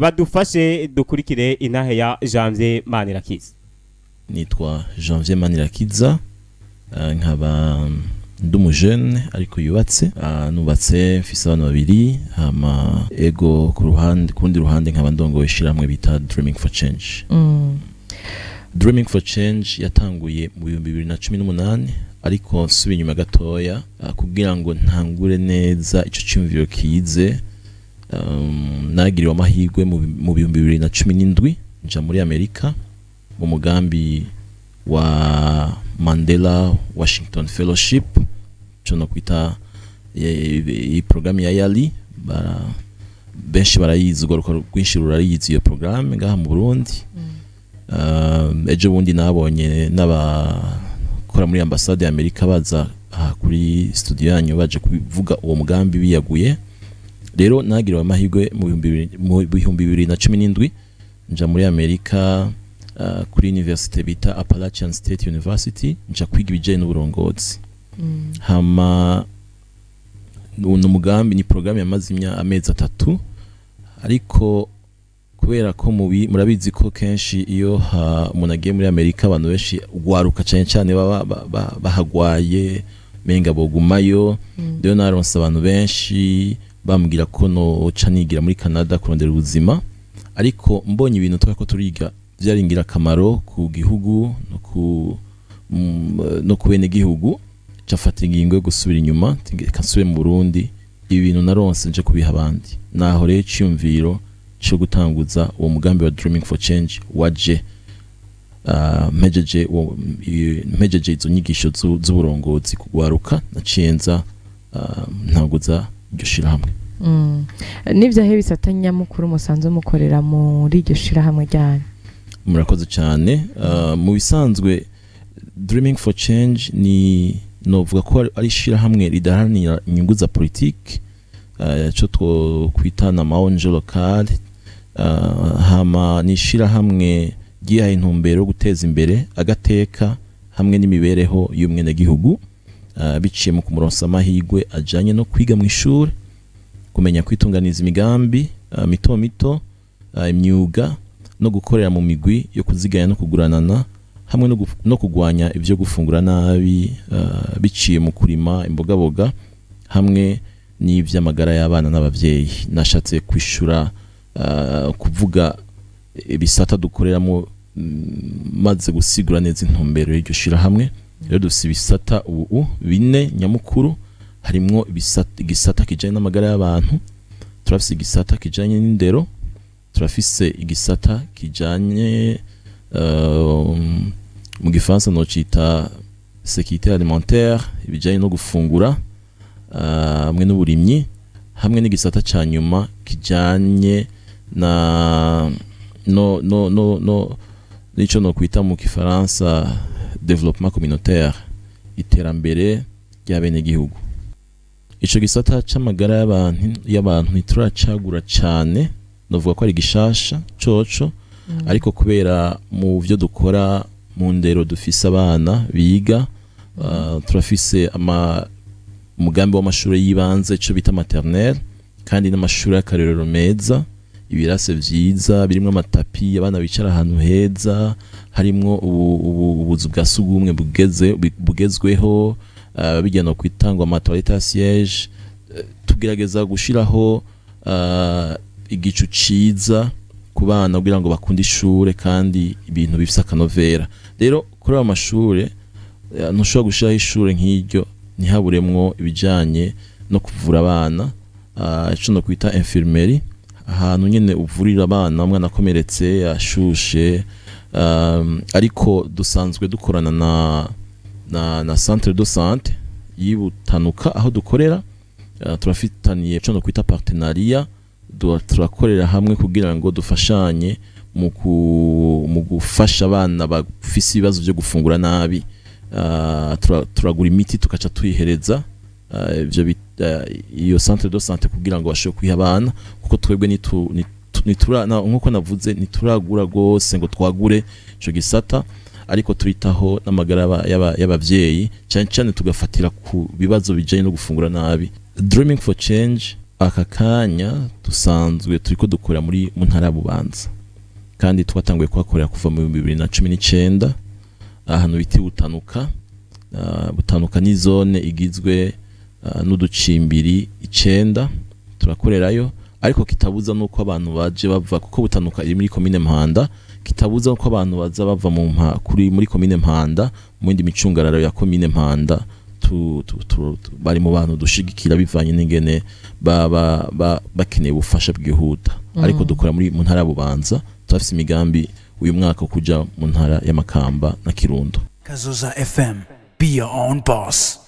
badufashe dukurikire intahe ya Janvier Manirakiza. Nitwa Janvier Manirakiza, nkaba ndumujene ariko yubatse, nubatse mfise abantu babiri, hama ego kurundi ruhande nkaba ndongoye ishiramwe bita Dreaming for Change. Dreaming for Change yatanguye mu 2018, ariko nsubiye inyuma gatoya kugira ngo ntangure neza ico cyumviro kize. Nagiriwe amahirwe mu 2017 nja muri Amerika mu mugambi wa Mandela Washington Fellowship, cyo kwita iyi program ya YALI. Benshi barayizi, ugaruka rwinshi rurayizi iyo program ngaha mu Burundi. Ejo bundi nabonye n'abakora muri ambassade ya Amerika baza kuri studio yanyu baje kuvuga uwo mugambi biyaguye. Rero nagiriwe amahirwe mu 2017 nja muri Amerika kuri university bita Appalachian State University, nja kwiga ibijanye n'uburongozi. Hama umugambi ni program yamaze amezi 3, ariko kubera ko murabizi ko kenshi iyo umuntu agiye muri Amerika abantu benshi ugwaruka cyane bahagwaye menga bogumayo. Rero naronse abantu benshi bambwira ko no canigira muri Canada kurondera ubuzima, ariko mbonye ibintu twako turiga byaringira kamaro ku gihugu no ku bene gihugu, cafata ingingo yo gusubira inyuma kasubire mu Burundi. Ibi bintu naronse nje kubiha abandi, naho rero cyumviro cyo gutanguza uwo mugambi wa Dreaming for Change waje mpejeje izo nyigisho z'uburongozi kugwaruka naciyenza ntaguza iryo shirahamwe. N'ivyahe bisatanya mukuru musanzwe mukorera muri iryo shirahamwe ryane? Murakoze cyane. Mu bisanzwe Dreaming for Change ni novuga ko ari shirahamwe ridaharanira inyungu za politiki, cyo kwita na maonje local. Hama ni shirahamwe gihaye intumbero guteza imbere agateka hamwe n'imibereho y'umwene gihugu, biciye mu kumuronsa amahirwe ajanye no kwiga mu ishuri, kumenya kwitunganiza imigambi mito mito, imyuga no gukorera mu migwi yo kuziganya no kuguranana, hamwe no kugwanya ibyo gufungura nabi, biciye mu kurima imbogaboga hamwe n'ivy'amagara y'abana n'abavyeyi. Nashatse kwishura kuvuga ibisata dukoreramo maze gusigura neza intumbero y'iryo shirahamwe. Rero dufise ibisata ubu 4 nyamukuru, harimwo igisata kijanye n'amagara y'abantu, turafise igisata kijanye n'indero, turafise igisata kijanye mu gifaransa no cita sécurité alimentaire, ibijanye no gufungura hamwe n'uburimyi, hamwe n'igisata ca nyuma kijanye na nico no kwita mu gifaransa développement communautaire, iterambere ry'abene gihugu. Ico gisata c'amagara y'abantu ntituracagura cane, novuga ko ari gishasha coco, ariko kubera mu byo dukora mu ndero dufise abana biga, turafise umugambi w'amashuri y'ibanze cyo bita maternelle, kandi n'amashuri y'akarerero meza, ibirase vyiza birimo amatapi, abana bicara ahantu heza, harimo ubuzu bwa sugumwe bugezweho, bijyana kwitangwa amatoilette à siège. Tugerageza gushiraho igicu ciza ku bana kugira ngo bakunde ishure kandi ibintu bifise akanovera. Rero kuri aba mashure ntushobora gushiraho ishure nk'iryo ntihaburemwo ibijanye no kuvura abana, ico no kwita infirmerie, ahantu nyene uvurira abana umwana akomeretse ashushe. Ariko dusanzwe dukorana na centre de santé y'Ibutanuka aho dukorera. Turafitaniye ico no kwita partenariat, turakorera hamwe kugira ngo dufashanye mu gufasha abana bafise ibibazo byo gufungura nabi. Turagura imiti tukaca tuyihereza iyo centre de santé kugira ngo bashobore kwiha abana, kuko twebwe nkuko navuze nituragura gose ngo twagure ico gisata, ariko turitaho n'amagara y'abavyeyi cyane cyane tugafatira ku bibazo bijanye no gufungura nabi. Dreaming for Change aka kanya dusanzwe turiko dukorera mu ntara ya Bubanza kandi twatanguye kuhakorera kuva mu 2019 ahantu biti Butanuka ni zone igizwe n'uducimbiri 9 turakorerayo ariko kitabuza nuko abantu baje bava kuko Butanuka iri muri commune Mpanda kitabuza nuko abantu baza bava muri commune Mpanda mu yindi micungararo ya commune Mpanda bari mu bantu dushigikira bivanye n'ingene bakeneye ubufasha bwihuta ariko dukora mu ntara ya Bubanza turafise imigambi uyu mwaka kuja mu ntara ya Makamba na Kirundo. Kazoza FM, be your own boss.